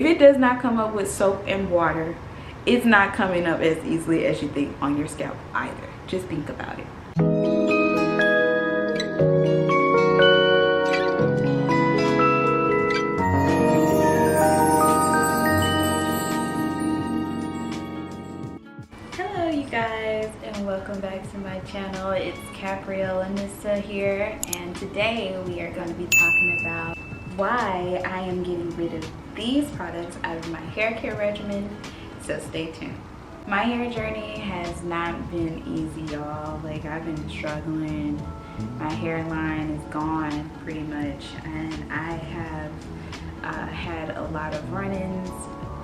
If it does not come up with soap and water, it's not coming up as easily as you think on your scalp either. Just think about it. Hello you guys, and welcome back to my channel. It's Capriolanissa here, and today we are going to be talking about why I am getting rid of these products out of my hair care regimen, so stay tuned. My hair journey has not been easy, y'all. Like, I've been struggling. My hairline is gone pretty much, and I have had a lot of run-ins.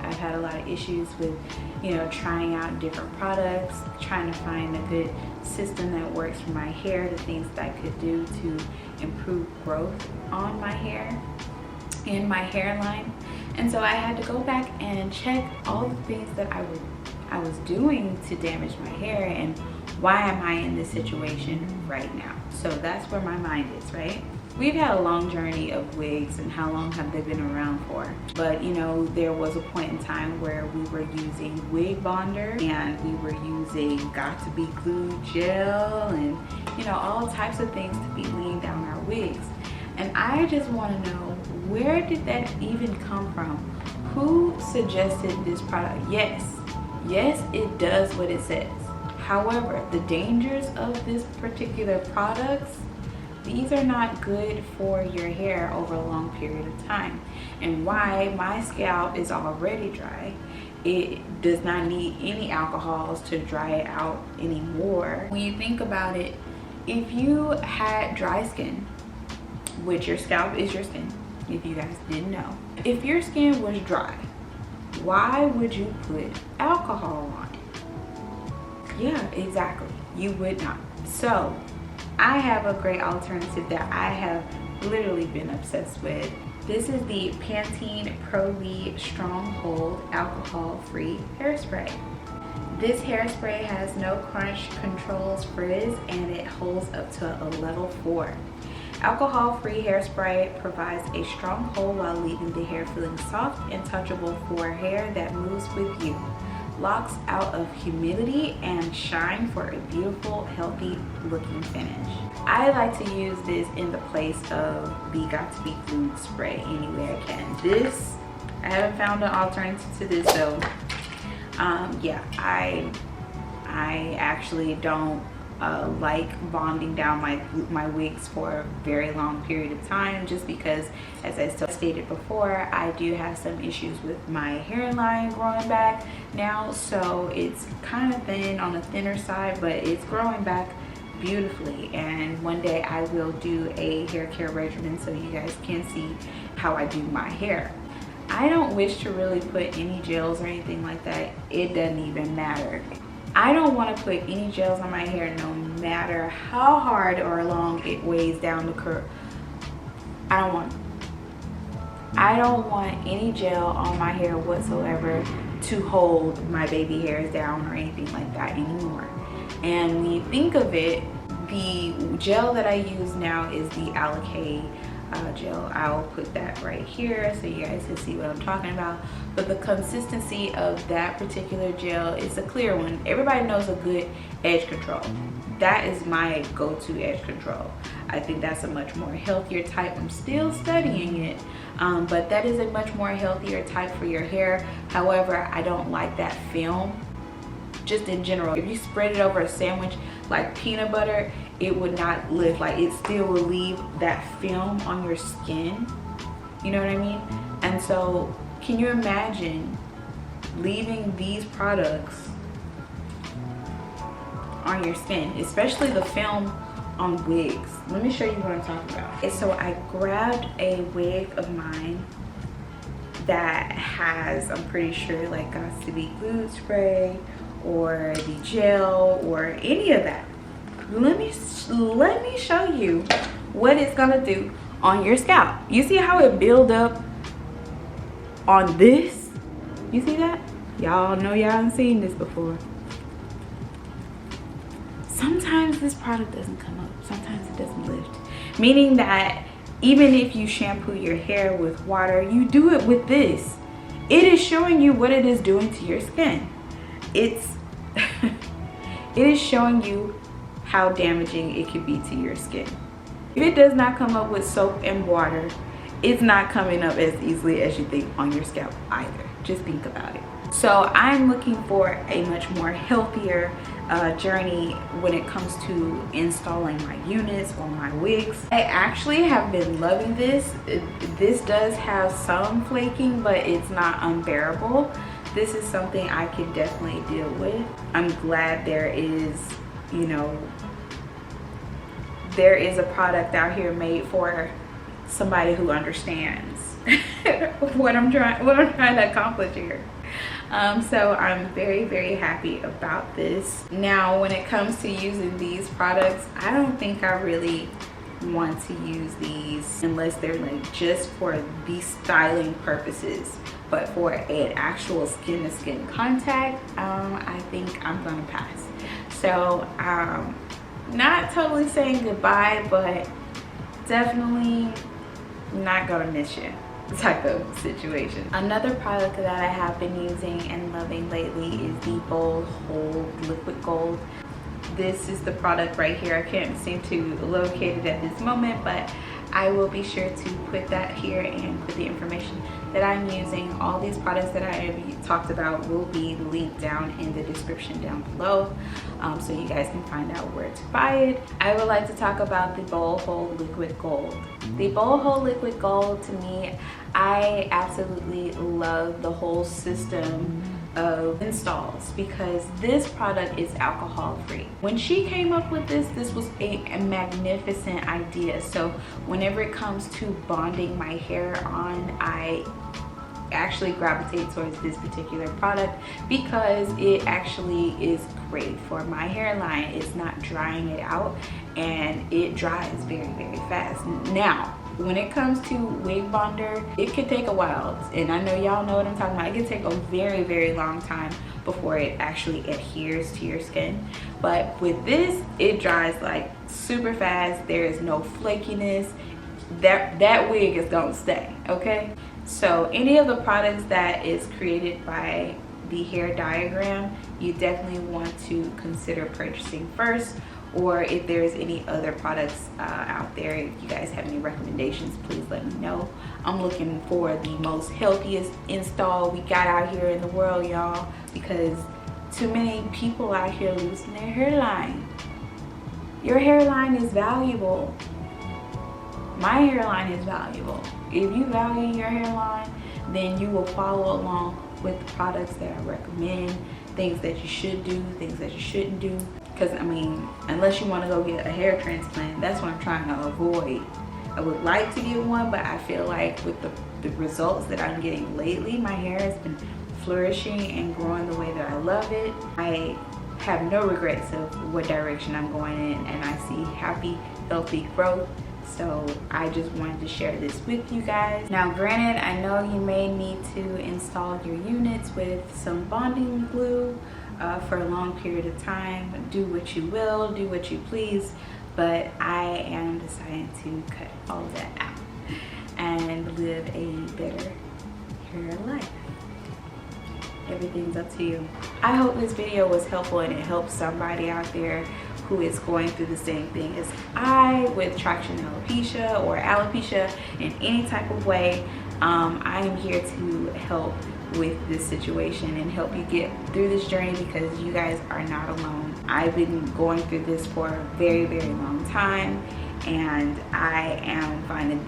I've had a lot of issues with, trying out different products, trying to find a good system that works for my hair, the things that I could do to improve growth on my hair and my hairline. And so I had to go back and check all the things that I was doing to damage my hair, and why am I in this situation right now. So that's where my mind is, right? We've had a long journey of wigs, and how long have they been around for? But there was a point in time where we were using wig bonder, and we were using Got2B Glued gel, and all types of things to be laying down our wigs. And I just want to know, where did that even come from? Who suggested this product? Yes, it does what it says. However, the dangers of this particular products, these are not good for your hair over a long period of time. And why my scalp is already dry, it does not need any alcohols to dry it out anymore. When you think about it, if you had dry skin, which your scalp is your skin, if you guys didn't know, if your skin was dry, why would you put alcohol on it? Yeah, exactly, you would not. So I have a great alternative that I have literally been obsessed with. This is the Pantene Pro-V Stronghold alcohol-free hairspray. This hairspray has no crunch, controls frizz, and it holds up to a level 4. Alcohol-free hairspray provides a strong hold while leaving the hair feeling soft and touchable for hair that moves with you. Locks out of humidity and shine for a beautiful, healthy looking finish. I like to use this in the place of the Got2B Glued spray any way I can. This, I haven't found an alternative to this though. Yeah, I actually don't like bonding down my wigs for a very long period of time, just because, as I stated before, I do have some issues with my hairline growing back now, so it's kind of thin on the thinner side, but it's growing back beautifully. And one day I will do a hair care regimen so you guys can see how I do my hair. I don't wish to really put any gels or anything like that. It doesn't even matter. I don't want to put any gels on my hair, no matter how hard or long it weighs down the curl. I don't want any gel on my hair whatsoever to hold my baby hairs down or anything like that anymore. And when you think of it, the gel that I use now is the Alopecia gel. I'll put that right here so you guys can see what I'm talking about. But the consistency of that particular gel is a clear one. Everybody knows a good edge control. That is my go-to edge control. I think that's a much more healthier type. I'm still studying it, but that is a much more healthier type for your hair. However, I don't like that film. Just in general, if you spread it over a sandwich like peanut butter, it would not lift. Like, it still will leave that film on your skin, you know what I mean? And so can you imagine leaving these products on your skin, especially the film on wigs? Let me show you what I'm talking about. And so I grabbed a wig of mine that has, I'm pretty sure, like Got2B Glued spray or the gel or any of that. Let me show you what it's gonna do on your scalp. You see how it build up on this? You see that? Y'all know y'all haven't seen this before. Sometimes this product doesn't come up, sometimes it doesn't lift, meaning that even if you shampoo your hair with water, you do it with this, it is showing you what it is doing to your skin. It's it is showing you how damaging it could be to your skin. If it does not come up with soap and water, it's not coming up as easily as you think on your scalp either. Just think about it. So I'm looking for a much more healthier journey when it comes to installing my units or my wigs. I actually have been loving this. This does have some flaking, but it's not unbearable. This is something I can definitely deal with. I'm glad there is, you know, there is a product out here made for somebody who understands what I'm trying to accomplish here. So I'm very happy about this. Now when it comes to using these products, I don't think I really want to use these unless they're like just for the styling purposes, but for an actual skin to skin contact, I think I'm gonna pass. So not totally saying goodbye, but definitely not gonna miss you type of situation. Another product that I have been using and loving lately is the Bold Hold Liquid Gold. This is the product right here. I can't seem to locate it at this moment, but I will be sure to put that here and put the information that I'm using. All these products that I have talked about will be linked down in the description down below, so you guys can find out where to buy it. I would like to talk about the Bold Hold Liquid Gold. The Bold Hold Liquid Gold, to me, I absolutely love the whole system of installs because this product is alcohol free. When she came up with this was a magnificent idea. So whenever it comes to bonding my hair on, I actually gravitate towards this particular product because it actually is great for my hairline. It's not drying it out and it dries very fast. Now when it comes to wig bonder, it could take a while, and I know y'all know what I'm talking about. It can take a very long time before it actually adheres to your skin, but with this it dries like super fast. There is no flakiness. That wig is gonna stay, okay? So any of the products that is created by the Hair Diagram, you definitely want to consider purchasing first, or if there's any other products out there, if you guys have any recommendations, please let me know. I'm looking for the most healthiest install we got out here in the world, y'all, because too many people out here losing their hairline. Your hairline is valuable. My hairline is valuable. If you value your hairline, then you will follow along with the products that I recommend, things that you should do, things that you shouldn't do. Because I mean, unless you want to go get a hair transplant, that's what I'm trying to avoid. I would like to get one, but I feel like with the results that I'm getting lately, my hair has been flourishing and growing the way that I love it. I have no regrets of what direction I'm going in, and I see happy, healthy growth. So I just wanted to share this with you guys. Now granted, I know you may need to install your units with some bonding glue for a long period of time. Do what you will, do what you please, but I am deciding to cut all of that out and live a better hair life. Everything's up to you. I hope this video was helpful and it helps somebody out there who is going through the same thing as I with traction alopecia or alopecia in any type of way. I am here to help with this situation and help you get through this journey because you guys are not alone. I've been going through this for a very long time, and I am finding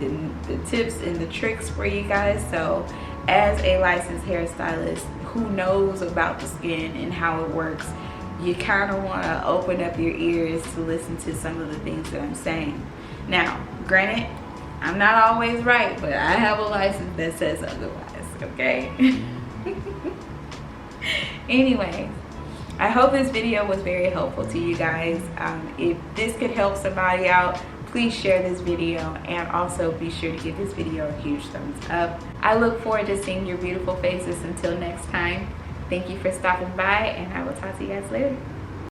the tips and the tricks for you guys. So as a licensed hairstylist who knows about the skin and how it works, you kind of want to open up your ears to listen to some of the things that I'm saying. Now, granted, I'm not always right, but I have a license that says otherwise, okay? Anyway, I hope this video was very helpful to you guys. If this could help somebody out, please share this video, and also be sure to give this video a huge thumbs up. I look forward to seeing your beautiful faces. Until next time, thank you for stopping by, and I will talk to you guys later.